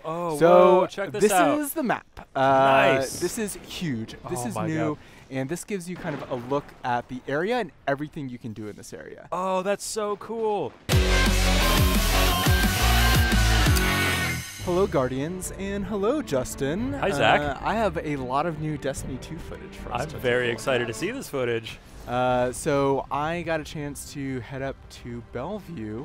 Oh, so whoa, check this out. This is the map. Nice. This is huge. This is my new. God. And this gives you kind of a look at the area and everything you can do in this area. Oh, that's so cool. Hello, Guardians, and hello, Justin. Hi, Zach. I have a lot of new Destiny 2 footage for us. I'm very excited to see this footage. So I got a chance to head up to Bellevue,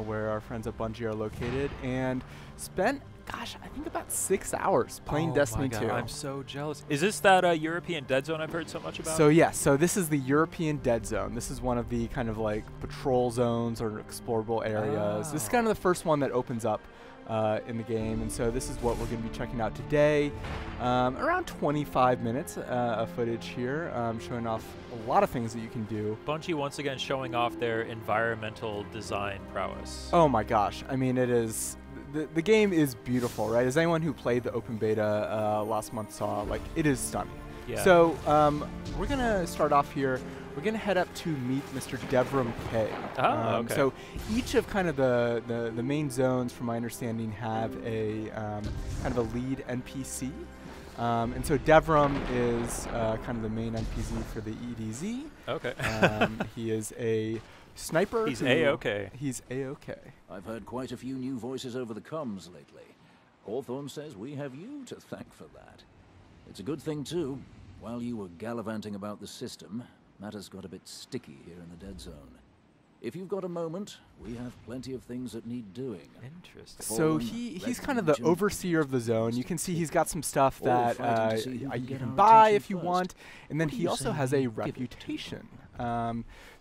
where our friends at Bungie are located, and spent, gosh, I think about 6 hours playing Destiny 2. I'm so jealous. Is this that European dead zone I've heard so much about? So yes, so this is the European dead zone. This is one of the kind of like patrol zones or explorable areas. This is kind of the first one that opens up in the game, and so this is what we're going to be checking out today. Around 25 minutes of footage here, showing off a lot of things that you can do. Bungie once again showing off their environmental design prowess. Oh my gosh, I mean, it is, the game is beautiful, right? As anyone who played the open beta last month saw, like, it is stunning. Yeah. So we're going to start off here. We're going to head up to meet Mr. Devram K. Okay. So each of kind of the main zones, from my understanding, have a kind of a lead NPC. And so Devram is kind of the main NPC for the EDZ. Okay. He is a sniper. He's A-OK. He's A-OK. I've heard quite a few new voices over the comms lately. Hawthorne says we have you to thank for that. It's a good thing, too. While you were gallivanting about the system, matters got a bit sticky here in the dead zone. If you've got a moment, we have plenty of things that need doing. Interesting. So he's kind of the overseer of the zone. You can see he's got some stuff that you can buy if you want, and then he also has a reputation.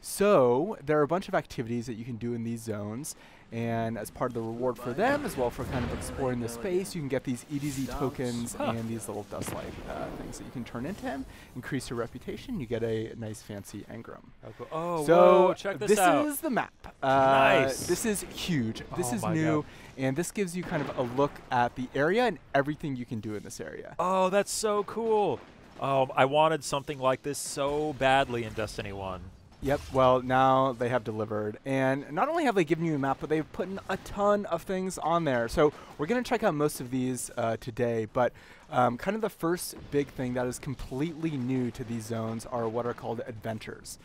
So there are a bunch of activities that you can do in these zones, and as part of the reward for them, as well for kind of exploring the space, you can get these EDZ tokens and these little dust-like things that you can turn into him, increase your reputation, you get a nice fancy engram. Oh, so whoa, check this out. This is the map. Nice. This is huge. This is my new, God. and this gives you kind of a look at the area and everything you can do in this area. Oh, that's so cool. I wanted something like this so badly in Destiny 1. Yep, well, now they have delivered. And not only have they given you a map, but they've put in a ton of things on there. So we're going to check out most of these today, but kind of the first big thing that is completely new to these zones are what are called adventures.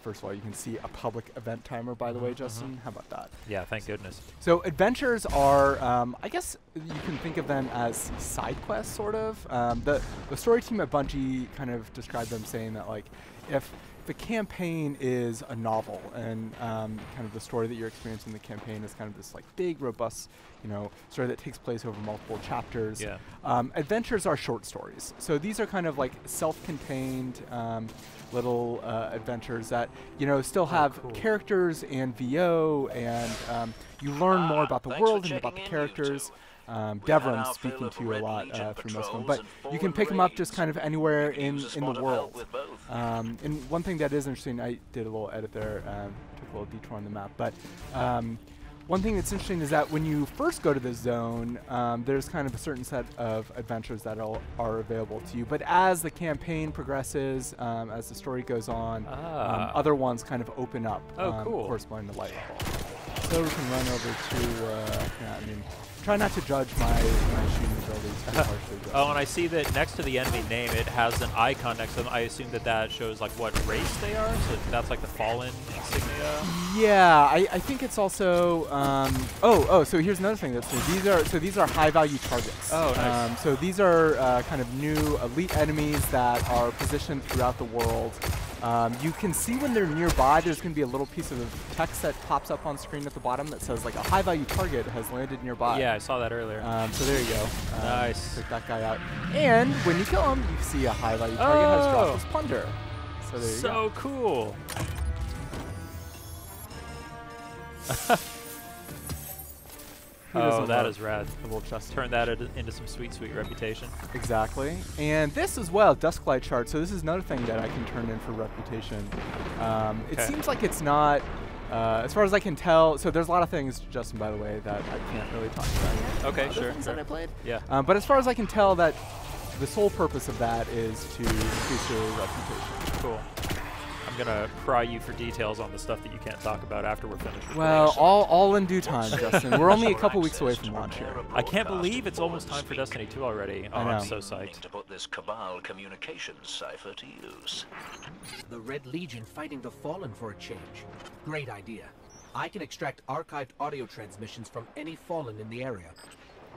First of all, you can see a public event timer, by the way, Justin. How about that? Yeah, thank goodness. So adventures are, I guess you can think of them as side quests, sort of. The story team at Bungie kind of described them saying that, like, if the campaign is a novel, and kind of the story that you're experiencing in the campaign is kind of this like big, robust, story that takes place over multiple chapters. Yeah. Adventures are short stories, so these are kind of like self-contained little adventures that still have characters and VO, and you learn more about the world and about the characters. Devram's speaking to you a lot through most of them, but you can pick them up just kind of anywhere in the world. And one thing that is interesting, I did a little edit there, took a little detour on the map, but one thing that's interesting is that when you first go to this zone, there's kind of a certain set of adventures that are available to you, but as the campaign progresses, as the story goes on, other ones kind of open up, corresponding to light level. So we can run over to, try not to judge my shooting abilities too harshly. Oh, and I see that next to the enemy name, it has an icon next to them. I assume that shows like what race they are. So that's like the Fallen insignia. Yeah, I think it's also. So here's another thing that's new. These are high-value targets. Oh, nice. So these are kind of new elite enemies that are positioned throughout the world. You can see when they're nearby, there's going to be a little piece of text that pops up on screen at the bottom that says like a high-value target has landed nearby. Yeah, I saw that earlier. So there you go. Nice. Take that guy out. And when you kill him, you see a high-value target has dropped his plunder. So there you go. So cool. Oh, that is rad. The little chest. Turn that into some sweet, sweet reputation. Exactly. And this as well, Dusklight chart. So this is another thing that I can turn in for reputation. It seems like it's not, as far as I can tell, so there's a lot of things, Justin, by the way, that I can't really talk about yet. Okay, sure. Things that I played. Yeah. But as far as I can tell, that the sole purpose of that is to increase your reputation. Cool. gonna pry you for details on the stuff that you can't talk about after we're finished. Well, all in due time, Justin. We're only a couple weeks away from launch here. I can't believe it's almost time for Destiny 2 already. Oh, I'm so psyched. To put this Cabal communications cipher to use. The Red Legion fighting the Fallen for a change. Great idea. I can extract archived audio transmissions from any Fallen in the area.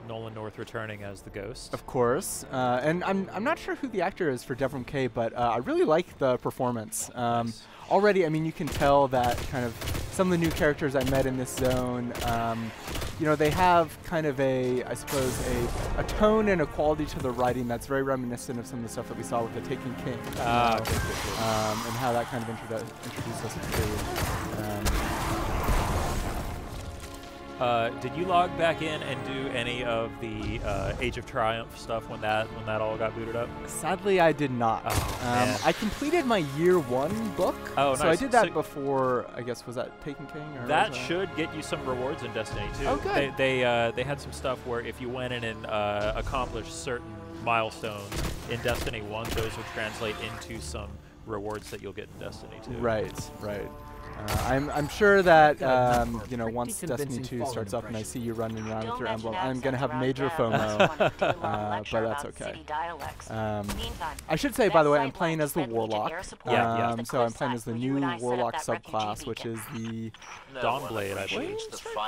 Nolan North returning as the Ghost. Of course, and I'm not sure who the actor is for Devrim Kay, but I really like the performance. Nice. Already, I mean, you can tell that kind of some of the new characters I met in this zone, you know, they have kind of a, I suppose, a tone and a quality to the writing that's very reminiscent of some of the stuff that we saw with the Taken King. And how that kind of introduced us to did you log back in and do any of the Age of Triumph stuff when that all got booted up? Sadly, I did not. Oh, I completed my year 1 book. Oh, so nice. I did that before. I guess was that Taken King? Or that should get you some rewards in Destiny 2. Oh, good. They had some stuff where if you went in and accomplished certain milestones in Destiny 1, those would translate into some rewards that you'll get in Destiny 2. Right, right. I'm sure that you know, once Destiny 2 starts up and I see you running around with your emblem, I'm gonna have major FOMO, but that's okay. I should say, by the way, I'm playing as the Warlock. So I'm playing as the new Warlock subclass, which is the Dawnblade, I believe.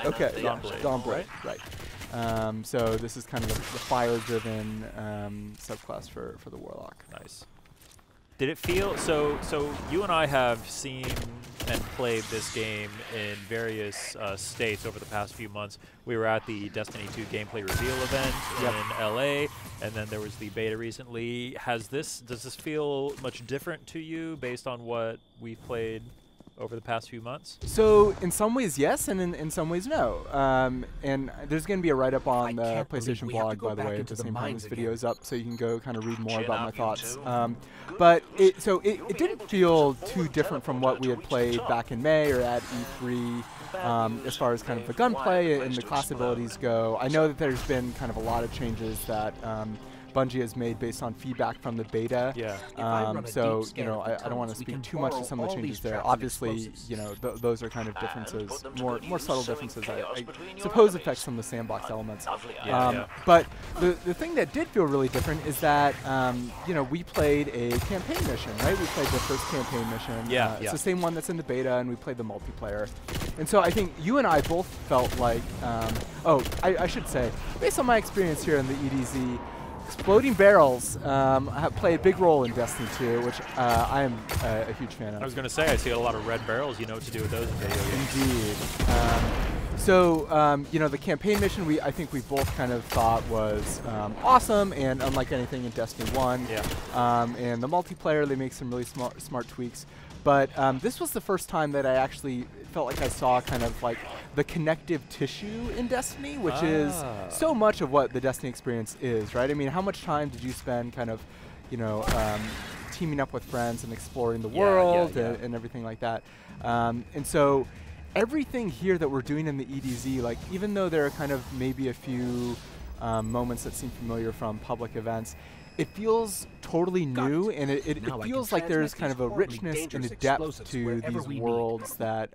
Okay, Dawnblade. Dawnblade, right. So this is kind of the fire-driven subclass for the Warlock. Nice. Did it feel so? You and I have seen and played this game in various states over the past few months. We were at the Destiny 2 gameplay reveal event in LA, and then there was the beta recently. Does this feel much different to you based on what we've played over the past few months? So in some ways yes, and in some ways no. And there's going to be a write-up on the PlayStation blog, by the way, at the same time this video is up, so you can go kind of read more about my thoughts. But it didn't feel too different from what we had played back in May or at E3 as far as kind of the gunplay and the class abilities go. I know that there's been kind of a lot of changes that Bungie has made based on feedback from the beta. So, you know, I don't want to speak too much to some of the changes there. Obviously, you know, those are kind of differences, more subtle differences I suppose affect some of the sandbox elements. But the thing that did feel really different is that, you know, we played a campaign mission, right? We played the first campaign mission. It's the same one that's in the beta, and we played the multiplayer. And so I think you and I both felt like, I should say, based on my experience here in the EDZ, exploding barrels play a big role in Destiny 2, which I am a huge fan of. I was going to say, I see a lot of red barrels. You know what to do with those in video games. Indeed. So, you know, the campaign mission I think we both kind of thought was awesome and unlike anything in Destiny 1. And the multiplayer, they make some really smart tweaks. But this was the first time that I actually felt like I saw kind of like the connective tissue in Destiny, which is so much of what the Destiny experience is, right? I mean, how much time did you spend kind of, you know, teaming up with friends and exploring the world and everything like that? And so everything here that we're doing in the EDZ, like even though there are kind of maybe a few moments that seem familiar from public events, it feels totally new, and it feels like there's kind of a richness and a depth to these worlds that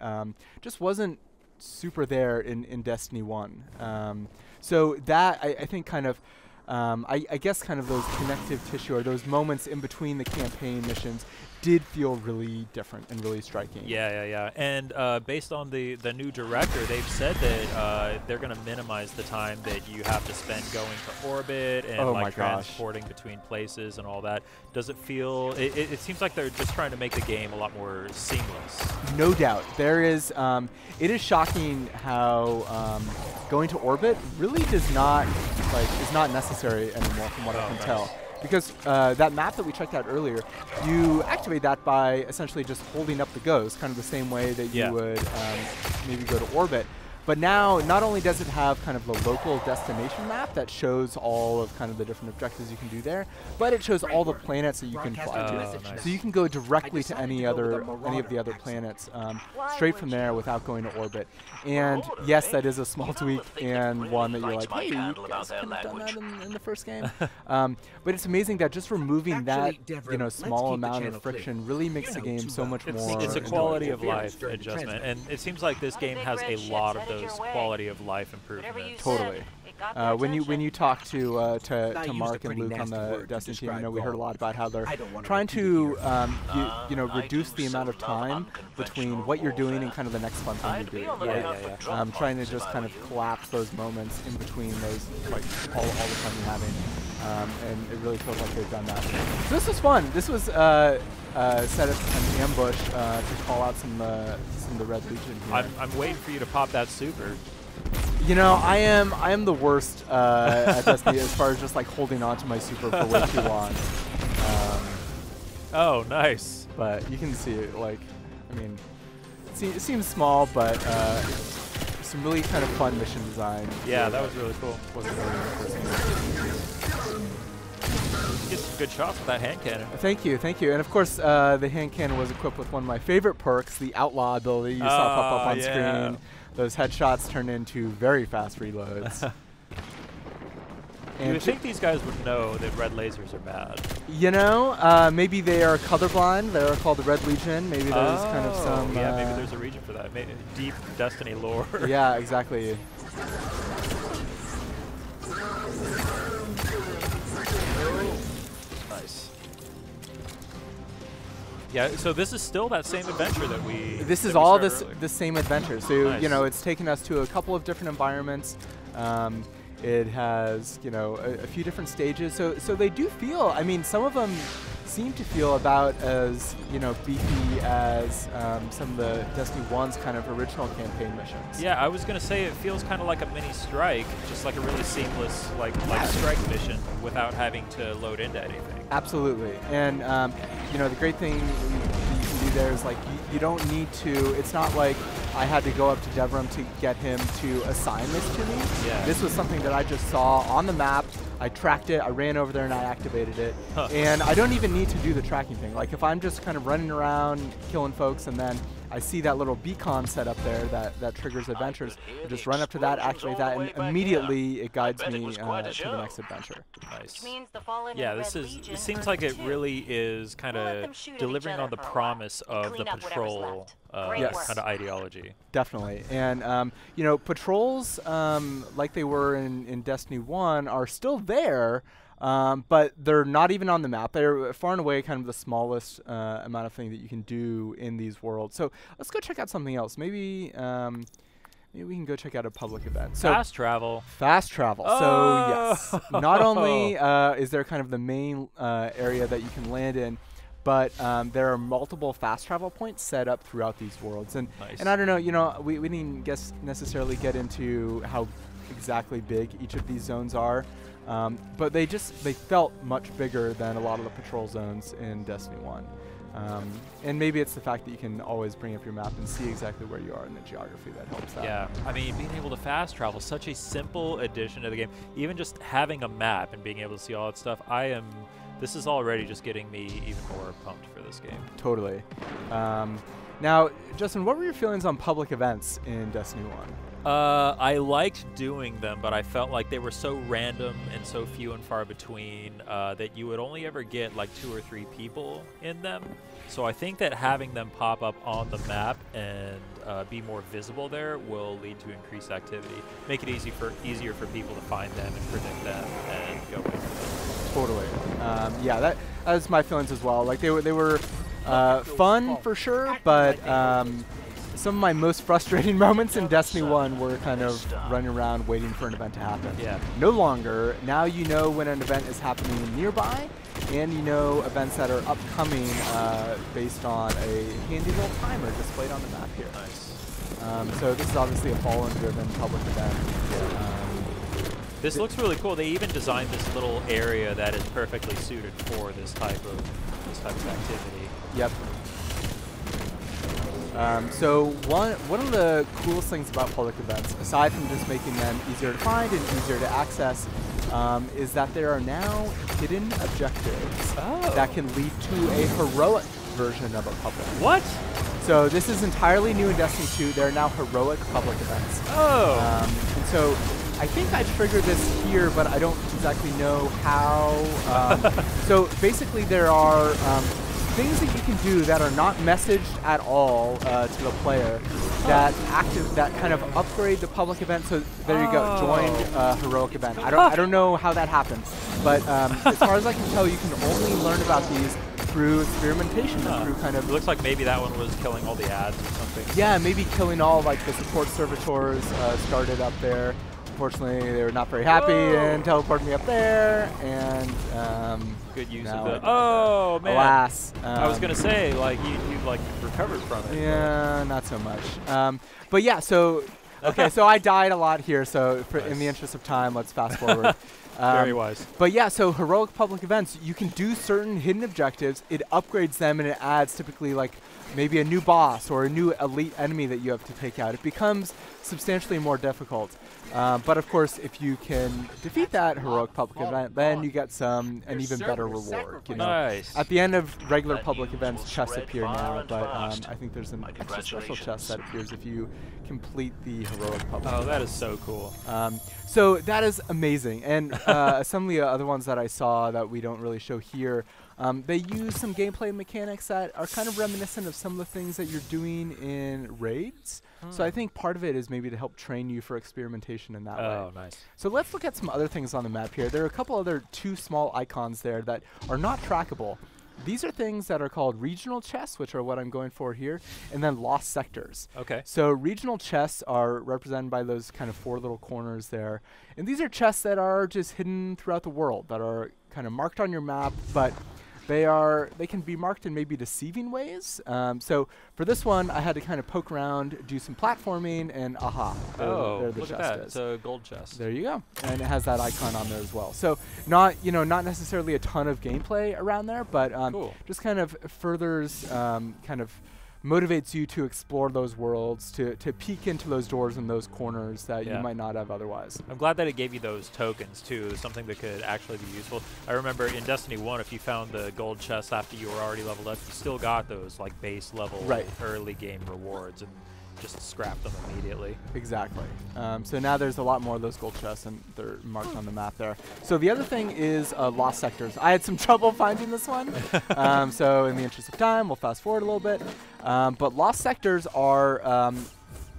just wasn't super there in Destiny 1. So that, I think, kind of, I guess kind of those connective tissue or those moments in between the campaign missions did feel really different and really striking. And based on the new director, they've said that they're going to minimize the time that you have to spend going to orbit and like transporting between places and all that. Does it feel? It seems like they're just trying to make the game a lot more seamless. No doubt, there is. It is shocking how going to orbit really is not necessary anymore, from what I can tell. Because that map that we checked out earlier, you activate that by essentially just holding up the ghost, kind of the same way that you would maybe go to orbit. But now, not only does it have kind of the local destination map that shows all of kind of the different objectives you can do there, but it shows all the planets that you can fly to. Nice. So you can go directly to any of the other planets straight from there without going to orbit. And yes, that is a small tweak and one that you're like, hey, you guys could have done that in the first game. But it's amazing that just removing that small amount of friction really makes the game so much more. It's a quality of life adjustment, and it seems like this game has a lot of those quality of life improvements. Totally. When you talk to Mark and Luke on the Destiny team, we heard a lot about how they're trying to reduce the amount of time between what you're doing and kind of the next fun thing you're doing. Right? Trying to just kind of collapse those moments in between those, like all the fun you're having. And it really feels like they've done that. So this was fun. This was set up an ambush to call out some of the Red Legion here. I'm waiting for you to pop that super. I am the worst at Destiny as far as just like holding on to my super for way too long. Oh, nice. But you can see it. Like, I mean, it seems small, but some really kind of fun mission design. Yeah, that was really cool. Wasn't really in the first game. Get some good shots with that hand cannon. Thank you. And of course, the hand cannon was equipped with one of my favorite perks, the Outlaw ability you saw pop up on screen. Those headshots turn into very fast reloads. You would think these guys would know that red lasers are bad. Maybe they are colorblind. They are called the Red Legion. Maybe there's kind of some... Yeah, maybe there's a region for that. Maybe deep Destiny lore. Yeah, exactly. Nice. Yeah, so this is still that same adventure that we... This is all the same adventure. So, nice. It's taken us to a couple of different environments. It has, a few different stages. So they do feel, I mean, some of them seem to feel about as, beefy as some of the Destiny 1's kind of original campaign missions. Yeah, I was going to say it feels kind of like a mini strike, just like a really seamless, like strike mission without having to load into anything. Absolutely. And, the great thing you can do there is, like, you don't need to, it's not like I had to go up to Devram to get him to assign this to me. Yeah. This was something that I just saw on the map. I tracked it, I ran over there and I activated it. And I don't even need to do the tracking thing. Like if I'm just kind of running around killing folks and then I see that little beacon set up there that triggers adventures, I just run up to that, activate that, and immediately it guides me to the next adventure. Nice. Yeah, it seems like it really is kind of delivering on the promise of the patrol kind of ideology. Definitely. And, patrols, like they were in Destiny 1, are still there, but they're not even on the map. They're far and away kind of the smallest amount of thing that you can do in these worlds. So let's go check out something else. Maybe we can go check out a public event. So fast travel. Fast travel. Oh! So yes, not only is there kind of the main area that you can land in, but there are multiple fast travel points set up throughout these worlds. And nice. And I don't know, we didn't necessarily get into how exactly big each of these zones are. But they felt much bigger than a lot of the patrol zones in Destiny 1. And maybe it's the fact that you can always bring up your map and see exactly where you are in the geography that helps that. Yeah, I mean, being able to fast travel, such a simple addition to the game. Even just having a map and being able to see all that stuff, this is already just getting me even more pumped for this game. Totally. Now, Justin, what were your feelings on public events in Destiny 1? I liked doing them, but I felt like they were so random and so few and far between that you would only ever get like 2 or 3 people in them. So I think that having them pop up on the map and be more visible there will lead to increased activity. Make it easier for people to find them and predict them and go away from them. Totally. Yeah, that was my feelings as well. Like they were fun for sure, but some of my most frustrating moments in Destiny 1 were kind of running around waiting for an event to happen. Yeah. No longer. Now you know when an event is happening nearby, and you know events that are upcoming based on a handy little timer displayed on the map here. Nice. So this is obviously a Fallen-driven public event. This looks really cool. They even designed this little area that is perfectly suited for this type of activity. Yep. So one of the coolest things about public events, aside from just making them easier to find and easier to access, is that there are now hidden objectives that can lead to a heroic version of a public. What? So this is entirely new in Destiny 2. There are now heroic public events. And so I think I triggered this here, but I don't exactly know how. So basically there are things that you can do that are not messaged at all to the player that kind of upgrade the public event. So there you go, join heroic event. I don't know how that happens, but as far as I can tell, you can only learn about these through experimentation and through kind of. It looks like maybe that one was killing all the ads or something. Yeah, maybe killing all like the support servitors started up there. Unfortunately, they were not very happy and teleported me up there, and good use of it. Oh man! Alas, I was gonna say like you like recovered from it. Yeah, not so much. But yeah, so okay, so I died a lot here. So in the interest of time, let's fast forward. Very wise. But yeah, so heroic public events, you can do certain hidden objectives. It upgrades them, and it adds typically like maybe a new boss or a new elite enemy that you have to take out. It becomes substantially more difficult. But of course, if you can defeat that heroic public event, then you get an even better reward. You know? Nice. At the end of regular public events, chests appear now, but I think there's an extra special chest that appears if you complete the heroic public event. That is so cool. So that is amazing. And some of the other ones that I saw that we don't really show here, they use some gameplay mechanics that are kind of reminiscent of some of the things that you're doing in raids. So I think part of it is maybe to help train you for experimentation in that way. Oh, nice. So let's look at some other things on the map here. There are a couple other two small icons there that are not trackable. These are things that are called regional chests, which are what I'm going for here, and then lost sectors. Okay. So regional chests are represented by those kind of 4 little corners there. And these are chests that are just hidden throughout the world, that are kind of marked on your map, but they can be marked in maybe deceiving ways. So for this one, I had to kind of poke around, do some platforming, and aha, there the look chest at that. is. It's a gold chest. There you go. And it has that icon on there as well. So not necessarily a ton of gameplay around there, but cool. just kind of furthers, kind of motivates you to explore those worlds, to peek into those doors and those corners that you might not have otherwise. I'm glad that it gave you those tokens too, something that could actually be useful. I remember in Destiny 1, if you found the gold chest after you were already leveled up, you still got those like base level early game rewards and just scrapped them immediately. Exactly. So now there's a lot more of those gold chests, and they're marked on the map there. So the other thing is lost sectors. I had some trouble finding this one, so in the interest of time, we'll fast forward a little bit. But lost sectors are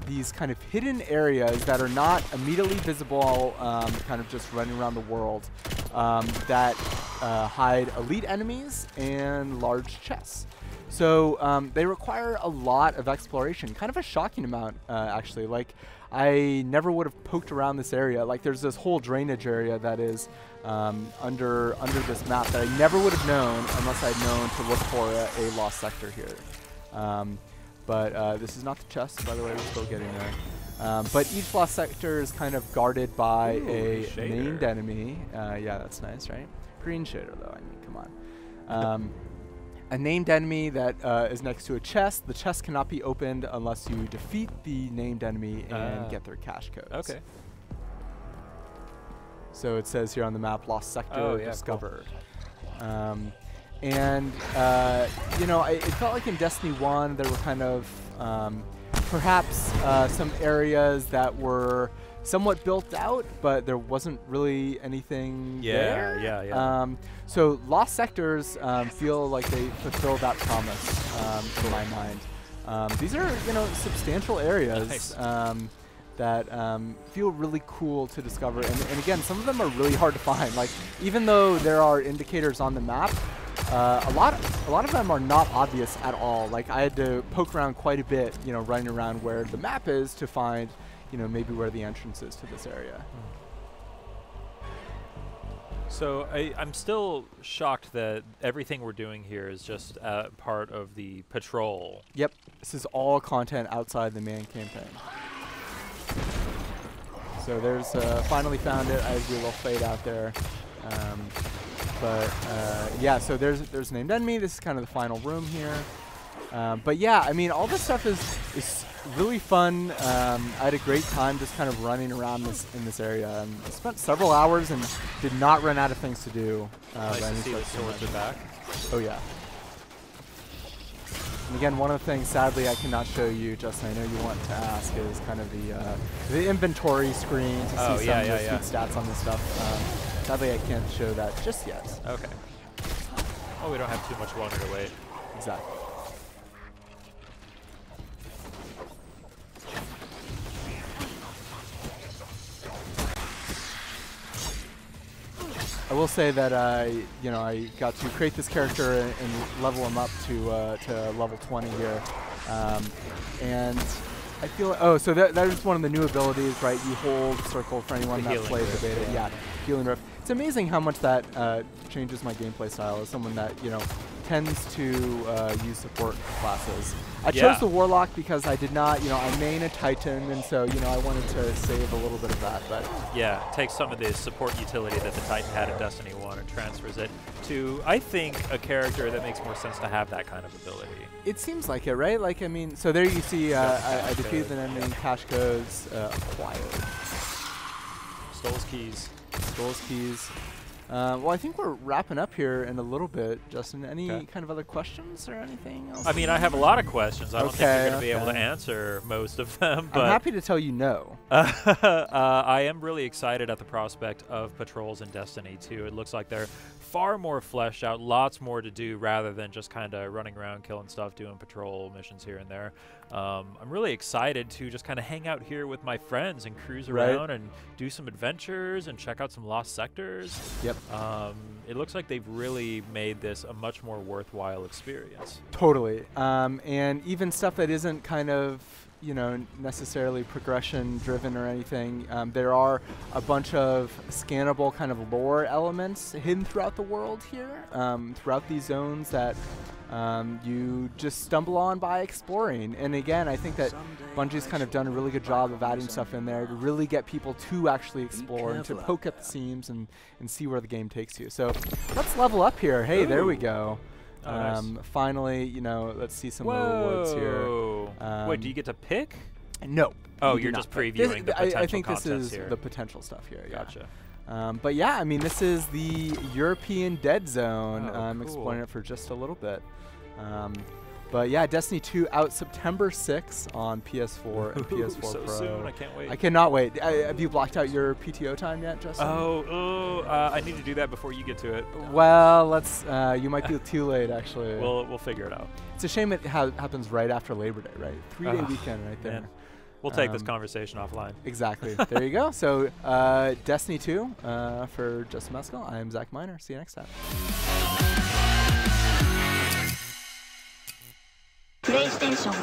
these kind of hidden areas that are not immediately visible, kind of just running around the world, that hide elite enemies and large chests. So they require a lot of exploration, kind of a shocking amount, actually. Like, I never would have poked around this area. Like, there's this whole drainage area that is under this map that I never would have known unless I'd known to look for a lost sector here. But this is not the chest, by the way. We're still getting there. But each lost sector is kind of guarded by a named enemy. Yeah, that's nice, right? Green shader, though. I mean, come on. A named enemy that is next to a chest. The chest cannot be opened unless you defeat the named enemy and get their cache codes. Okay. So it says here on the map, lost sector discovered. Cool. And you know, it felt like in Destiny 1 there were kind of perhaps some areas that were somewhat built out, but there wasn't really anything there. So lost sectors feel like they fulfill that promise in my mind. These are, you know, substantial areas that feel really cool to discover, and again, some of them are really hard to find. Like, even though there are indicators on the map, a lot of them are not obvious at all. Like, I had to poke around quite a bit, you know, running around where the map is to find, you know, maybe where the entrance is to this area. So I'm still shocked that everything we're doing here is just part of the patrol. Yep, this is all content outside the main campaign. So there's finally found it. I do a little fade out there. Yeah, so there's named enemy. This is kind of the final room here. But yeah, I mean, all this stuff is really fun. I had a great time just kind of running around in this area. I spent several hours and did not run out of things to do. Nice to see the swords are back. Oh yeah. And again, one of the things, sadly, I cannot show you, Justin, I know you want to ask, is kind of the inventory screen to see some of the sweet stats on this stuff. Sadly, I can't show that just yet. Okay. Oh, we don't have too much longer to wait. Exactly. I will say that I got to create this character and level him up to level 20 here, and I feel so that is one of the new abilities, right? You hold circle for anyone that plays the beta. Yeah, healing rift. It's amazing how much that changes my gameplay style as someone that tends to use support classes. I chose the Warlock because I did not, I main a Titan, and so, I wanted to save a little bit of that. But yeah, take some of the support utility that the Titan had in Destiny 1 and transfers it to, I think, a character that makes more sense to have that kind of ability. It seems like it, right? Like, I mean, so there you see I defeated an enemy, cash codes acquired. Stole his keys. Stole his keys. Well, I think we're wrapping up here in a little bit, Justin. Any kind of other questions or anything else? I mean, I have a lot of questions. I don't think you're going to be able to answer most of them. But I'm happy to tell you no. I am really excited at the prospect of patrols in Destiny 2. It looks like they're far more fleshed out, lots more to do rather than just kind of running around, killing stuff, doing patrol missions here and there. I'm really excited to just kind of hang out here with my friends and cruise around and do some adventures and check out some lost sectors. Yep. It looks like they've really made this a much more worthwhile experience. Totally. And even stuff that isn't kind of necessarily progression driven or anything. There are a bunch of scannable kind of lore elements hidden throughout the world here, throughout these zones that you just stumble on by exploring. And again, I think that Bungie's kind of done a really good job of adding stuff in there to really get people to actually explore and to poke at the seams and see where the game takes you. So let's level up here. Hey, there we go. Oh, nice. Finally, let's see some rewards here. Wait, do you get to pick? No. Oh, you're just previewing the potential I think this is here. the potential stuff here. Yeah. Gotcha. But yeah, I mean, this is the European Dead Zone. I'm exploring it for just a little bit. But yeah, Destiny 2 out September 6th on PS4 and PS4 so Pro. soon, I can't wait. I cannot wait. Have you blocked out your PTO time yet, Justin? I need to do that before you get to it. Well, let's. You might be too late, actually. We'll figure it out. It's a shame it happens right after Labor Day, right? 3-day weekend right there. Man. We'll take this conversation offline. Exactly. There you go. So, Destiny 2 for Justin Mescal. I am Zach Miner. See you next time. PlayStation